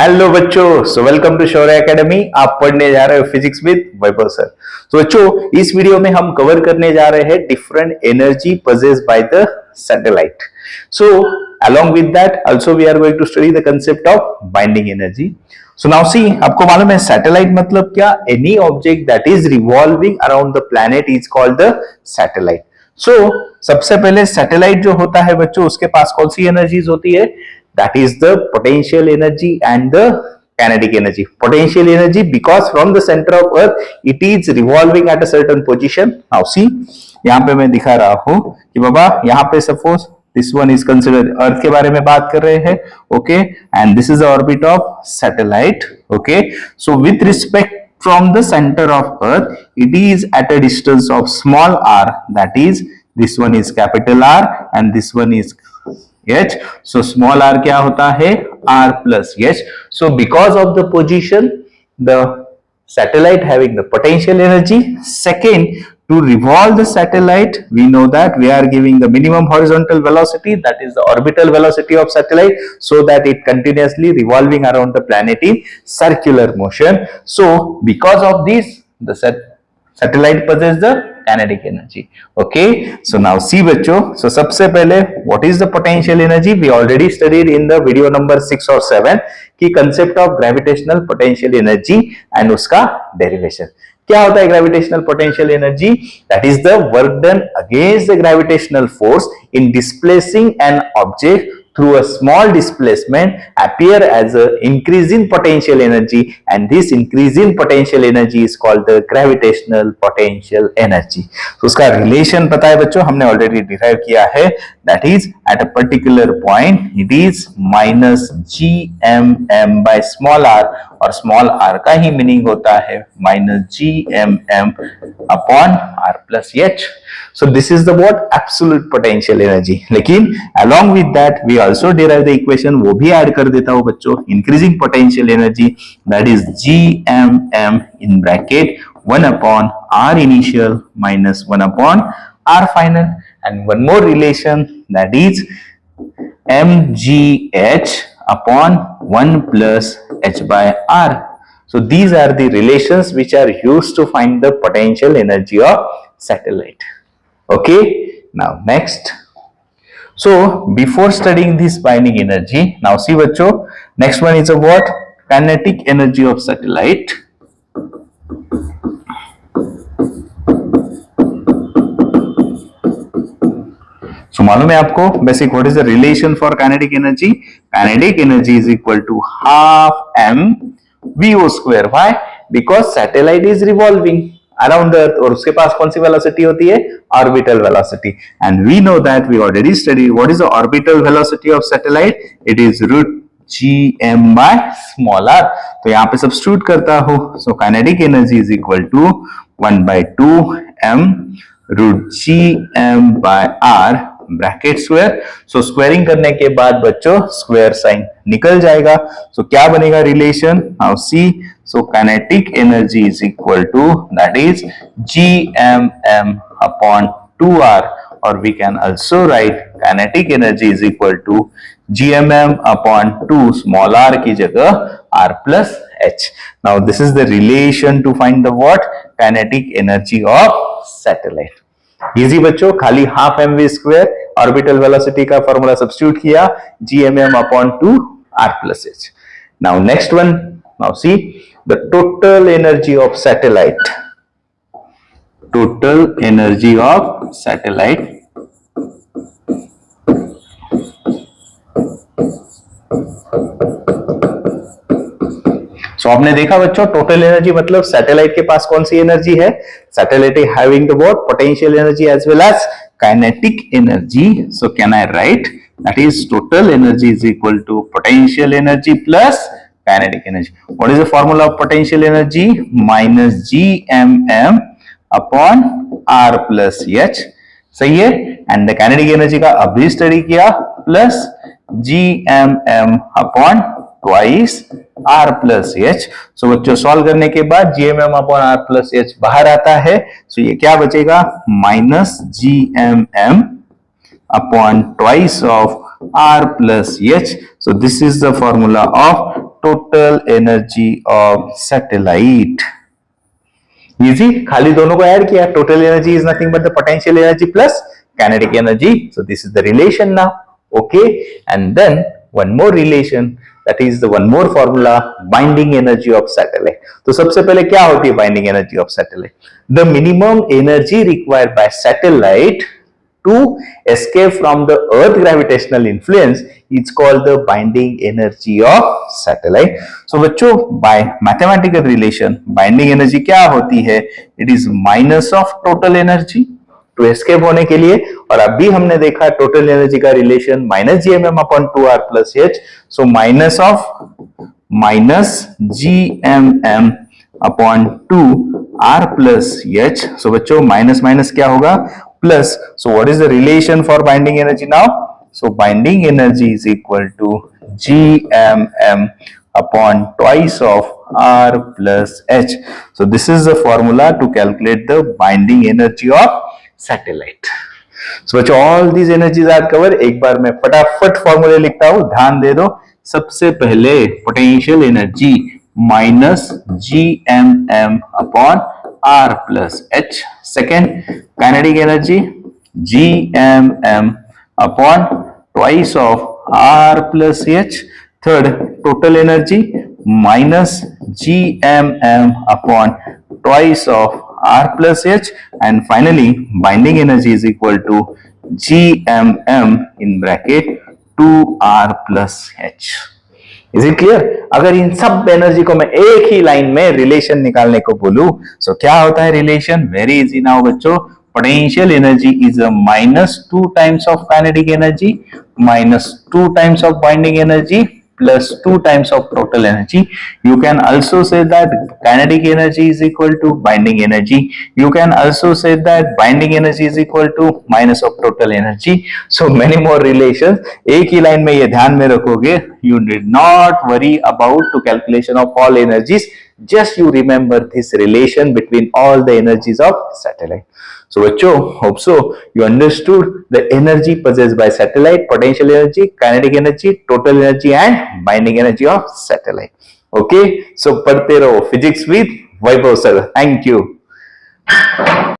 Hello बच्चों, so welcome to Shaurya academy. आप पढ़ने जा रहे हो फिजिक्स विद वैभव सर। तो बच्चों, इस वीडियो में हम कवर करने जा रहे हैं different energy possessed by the satellite. So along with that also we are going to study the concept of binding energy. So now see, आपको मालूम है सैटेलाइट मतलब क्या? Any object that is revolving around the planet is called the satellite. So सबसे पहले satellite जो होता है बच्चों, उसके पास कौन सी एनर्जीज होती है? That is the potential energy and the kinetic energy. Potential energy because from the center of earth it is revolving at a certain position. Now see, यहाँ पे मैं दिखा रहा हूं कि बाबा यहाँ पे suppose this one is considered अर्थ के बारे में बात कर रहे हैं, okay, and this is the orbit of satellite, okay. So with respect from the center of earth it is at a distance of small r, that is this one is capital R and this one is H. So small r क्या होता है? R plus H. So because of the position, the satellite having the potential energy. Second, to revolve the satellite, we know that we are giving the minimum horizontal velocity, that is the orbital velocity of satellite, so that it continuously revolving around the planet in circular motion. So because of this, the satellite possesses the kinetic energy. Okay, so now see बच्चों, so सबसे पहले what is the potential energy? We already studied in the video number 6 or 7 कि concept of gravitational potential energy and उसका derivation. क्या होता है gravitational potential energy? That is the work done against the gravitational force in displacing an object through a small displacement appear as a increase in potential energy, and this increase in potential energy is called the gravitational potential energy. तो उसका relation पता है बच्चों, हमने already derive किया है, that is at a particular point it is minus gmm by small r, और small r का ही मीनिंग होता है minus gmm upon r plus h. So this is the what? Absolute potential energy. लेकिन along with that we also derive the equation, वो भी add कर देता हूँ बच्चों, increasing potential energy, that is gmm in bracket 1 upon r initial minus 1 upon r final, and one more relation, that is mgh upon 1 plus h by r. So these are the relations which are used to find the potential energy of satellite. Okay, now next. So before studying this binding energy, now see बच्चों, next one is a what? Kinetic energy of satellite. So मालूम है आपको basic what is the relation for kinetic energy? Kinetic energy is equal to half m v o square. Why? Because satellite is revolving around the earth, और उसके पास कौन सी velocity होती है? Orbital velocity. And we know that we already studied what is the orbital velocity of satellite. It is root gm by small r. तो यहाँ पे substitute करता हूँ, so kinetic energy is equal to 1 by 2 m root gm by r bracket square. So squaring करने के बाद बच्चों square sine निकल जाएगा. सो क्या बनेगा relation? Now see, so kinetic energy is equal to that is gmm upon 2r, और we can also write kinetic energy is equal to gmm upon 2 small r की जगह r plus h. Now this is the relation to find the what? Kinetic energy of satellite. Easy बच्चों, खाली half m v square orbital velocity का formula substitute किया, gmm upon 2 r plus h. Now next one, now see the total energy of satellite. Total energy of satellite. So आपने देखा बच्चों, total energy मतलब satellite के पास कौन सी एनर्जी है? Satellite is having the what? Potential energy as well as kinetic energy. So can I write that is total energy is equal to potential energy plus kinetic energy. What is the formula of potential energy? Minus gmm upon r plus h. सही है. And the kinetic energy का अभी study किया, plus gmm upon twice r plus h. So बच्चों solve करने के बाद gmm upon r plus h बाहर आता है. सो ये क्या बचेगा? Minus gmm upon twice of r plus h. So this is the formula of total energy of satellite. Easy. खाली दोनों को ऐड किया. Total energy is nothing but the potential energy plus kinetic energy. So this is the relation now. Okay. And then one more relation, that is the one more formula, binding energy of satellite. तो सबसे पहले क्या होती है binding energy of satellite? The minimum energy required by satellite to escape from the earth gravitational influence is called the binding energy of satellite. So बच्चों, by mathematical relation binding energy क्या होती है? It is minus of total energy to escape होने के लिए. और अभी हमने देखा टोटल एनर्जी का relation minus GMM upon 2R plus H. So minus of minus GMM upon 2R plus H. So बच्चों माइनस माइनस क्या होगा? Plus. So what is the relation for binding energy now? So binding energy is equal to GMM upon twice of R plus H. So this is the formula to calculate the binding energy of satellite. So बच्चों, all these energies are covered. एक बार मैं फटाफट फॉर्मूले लिखता हूं, ध्यान दे दो. सबसे पहले potential energy minus GMM upon R plus H. Second kinetic energy GMM upon twice of R plus H. Third, total energy minus GMM upon twice of R plus H. And finally, binding energy is equal to GMM in bracket 2R plus H. Is it clear? अगर इन सब energy को मैं एक ही line में relation निकालने को बोलूं, so क्या होता है रिलेशन? वेरी इजी नाउ बच्चों. Potential energy is a minus 2 times of kinetic energy minus 2 times of binding energy plus 2 times of total energy. You can also say that kinetic energy is equal to binding energy. You can also say that binding energy is equal to minus of total energy. So many more relations. एक ही line में ये ध्यान में रखोगे. You need not worry about to calculation of all energies. Just you remember this relation between all the energies of satellite. So बच्चों, hope so you understood the energy possessed by satellite, potential energy, kinetic energy, total energy and binding energy of satellite. Okay, so पढ़ते रहो physics with Vaibhav sir. Thank you.